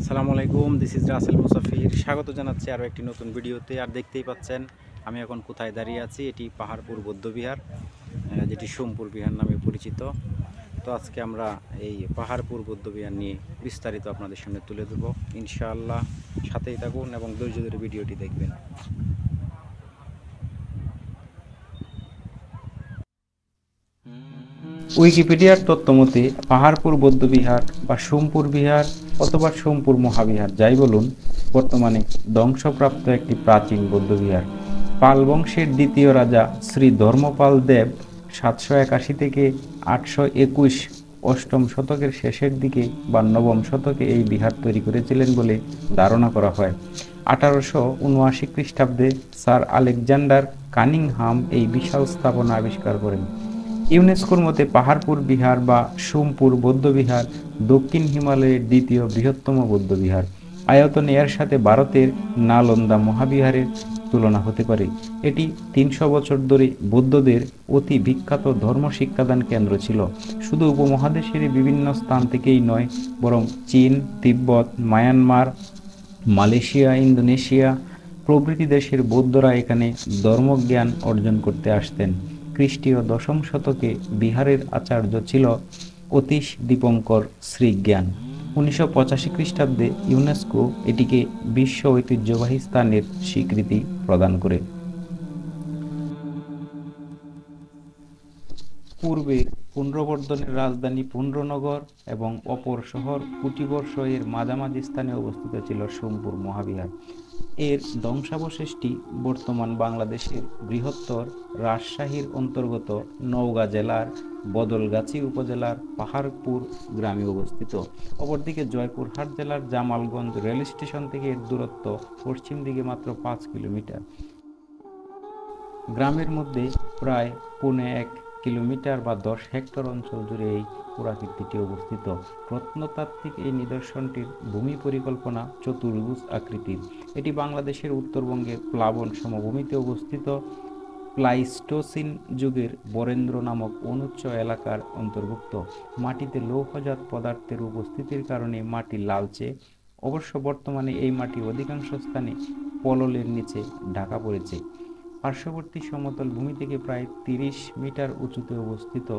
আসসালামু আলাইকুম, this is Rasel মুসাফির। স্বাগত জানাচ্ছি আরও একটি নতুন ভিডিওতে। আর দেখতেই পাচ্ছেন আমি এখন কোথায় দাঁড়িয়ে আছি। এটি পাহাড়পুর বৌদ্ধবিহার, যেটি সোমপুর বিহার নামে পরিচিত। তো আজকে আমরা এই পাহাড়পুর বৌদ্ধবিহার নিয়ে বিস্তারিত আপনাদের সামনে তুলে ধরব ইনশাআল্লাহ। সাথেই থাকুন এবং ধৈর্য ধরে ভিডিওটি দেখবেন। উইকিপিডিয়ার তথ্য মতে পাহাড়পুর বৌদ্ধবিহার বা সোমপুর বিহার অথবা সোমপুর মহাবিহার যাই বলুন, বর্তমানে ধ্বংসপ্রাপ্ত একটি প্রাচীন বৌদ্ধবিহার। পাল বংশের দ্বিতীয় রাজা শ্রী ধর্মপাল দেব 781 থেকে 821 অষ্টম শতকের শেষের দিকে বা নবম শতকে এই বিহার তৈরি করেছিলেন বলে ধারণা করা হয়। 1879 খ্রিস্টাব্দে স্যার আলেকজান্ডার কানিংহাম এই বিশাল স্থাপনা আবিষ্কার করেন। ইউনেস্কোর মতে পাহাড়পুর বিহার বা সোমপুর বৌদ্ধবিহার দক্ষিণ হিমালয়ের দ্বিতীয় বৃহত্তম বৌদ্ধবিহার। আয়তনে এর সাথে ভারতের নালন্দা মহাবিহারের তুলনা হতে পারে। এটি 300 বছর ধরে বৌদ্ধদের অতি বিখ্যাত ধর্ম শিক্ষাদান কেন্দ্র ছিল। শুধু উপমহাদেশের বিভিন্ন স্থান থেকেই নয়, বরং চীন, তিব্বত, মায়ানমার, মালয়েশিয়া, ইন্দোনেশিয়া প্রভৃতি দেশের বৌদ্ধরা এখানে ধর্মজ্ঞান অর্জন করতে আসতেন। খ্রিস্টীয় দশম শতকে বিহারের আচার্য ছিল অতীশ দীপঙ্কর শ্রীজ্ঞান। 1985 খ্রিস্টাব্দে ইউনেস্কো এটিকে বিশ্ব ঐতিহ্যবাহী স্থানের স্বীকৃতি প্রদান করে। পূর্বে পুন্ড্রবর্ধনের রাজধানী পুন্ড্রনগর এবং অপর শহর কুটিবর্ষ এর মাঝামাঝি স্থানে অবস্থিত ছিল সোমপুর মহাবিহার। এর ধ্বংসাবশেষটি বর্তমান বাংলাদেশের বৃহত্তর রাজশাহীর অন্তর্গত নওগাঁ জেলার বদলগাছী উপজেলার পাহাড়পুর গ্রামে অবস্থিত। অপরদিকে জয়পুরহাট জেলার জামালগঞ্জ রেল স্টেশন থেকে এর দূরত্ব পশ্চিম দিকে মাত্র 5 কিলোমিটার। গ্রামের মধ্যে প্রায় 1.25 কিলোমিটার বা 10 হেক্টর অঞ্চল জুড়ে এই পুরাকীর্তিটি অবস্থিত। প্রত্নতাত্ত্বিক এই নিদর্শনটির ভূমি পরিকল্পনা চতুর্ভুজ আকৃতির। এটি বাংলাদেশের উত্তরবঙ্গের প্লাবন সমভূমিতে অবস্থিত প্লাইস্টোসিন যুগের বরেন্দ্র নামক অনুচ্চ এলাকার অন্তর্ভুক্ত। মাটিতে লৌহজাত পদার্থের উপস্থিতির কারণে মাটি লালচে। অবশ্য বর্তমানে এই মাটি অধিকাংশ স্থানে পললের নিচে ঢাকা পড়েছে। পার্শ্ববর্তী সমতল ভূমি থেকে প্রায় 30 মিটার উঁচুতে অবস্থিত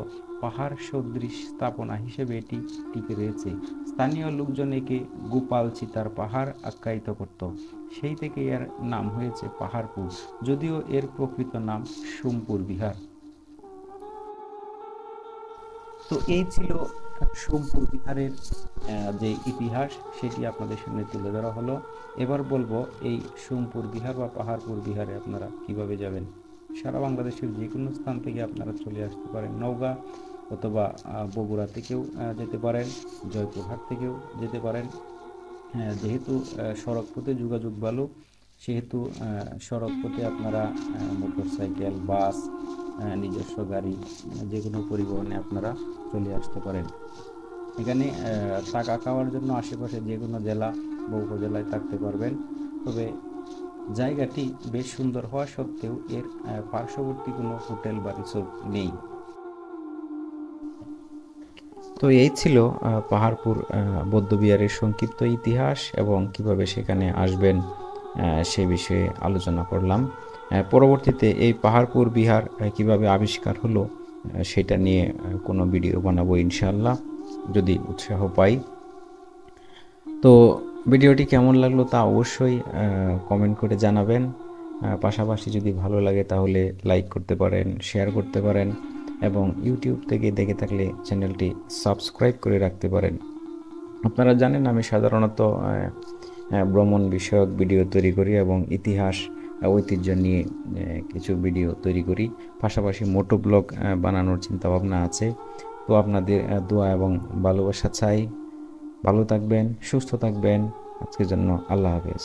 পাহাড় সদৃশ স্থাপনা হিসেবে এটি টিকে রয়েছে। স্থানীয় লোকজন একে গোপাল চিতার পাহাড় আখ্যায়িত করত। সেই থেকে এর নাম হয়েছে পাহাড়পুর, যদিও এর প্রকৃত নাম সোমপুর বিহার। তো এই ছিল সোমপুর বিহারের যে ইতিহাস, সেটি আপনাদের সামনে তুলে ধরা হলো। এবার বলবো এই সোমপুর বিহার বা পাহাড়পুর বিহারে আপনারা কিভাবে যাবেন। সারা বাংলাদেশের যে কোনো স্থান থেকে আপনারা চলে আসতে পারেন। নওগাঁ অথবা বগুড়া থেকেও যেতে পারেন, জয়পুরহাট থেকেও যেতে পারেন। যেহেতু সড়ক পথে যোগাযোগ ভালো, সেহেতু সড়ক পথে আপনারা মোটরসাইকেল, বাস, নিজস্ব গাড়ি, যে কোনো পরিবহনে আপনারা চলে আসতে পারেন। এখানে থাকা খাওয়ার জন্য আশেপাশে যে কোনো জেলা বা উপজেলায় থাকতে পারবেন। তবে জায়গাটি বেশ সুন্দর হওয়া সত্ত্বেও এর পার্শ্ববর্তী কোনো হোটেল বা রিসোর্ট নেই। তো এই ছিল পাহাড়পুর বৌদ্ধবিহারের সংক্ষিপ্ত ইতিহাস এবং কিভাবে সেখানে আসবেন সে বিষয়ে আলোচনা করলাম। পরবর্তীতে এই পাহাড়পুর বিহার কিভাবে আবিষ্কার হলো সেটা নিয়ে কোনো ভিডিও বানাবো ইনশাআল্লাহ, যদি উৎসাহ পাই। তো ভিডিওটি কেমন লাগলো তা অবশ্যই কমেন্ট করে জানাবেন। পাশাপাশি যদি ভালো লাগে তাহলে লাইক করতে পারেন, শেয়ার করতে পারেন এবং ইউটিউব থেকে দেখে থাকলে চ্যানেলটি সাবস্ক্রাইব করে রাখতে পারেন। আপনারা জানেন আমি সাধারণত ভ্রমণ বিষয়ক ভিডিও তৈরি করি এবং ইতিহাস ঐতিহ্য নিয়ে কিছু ভিডিও তৈরি করি। পাশাপাশি মোটো ব্লগ বানানোর চিন্তাভাবনা আছে। তো আপনাদের দোয়া এবং ভালোবাসা চাই। ভালো থাকবেন, সুস্থ থাকবেন। আজকের জন্য আল্লাহ হাফেজ।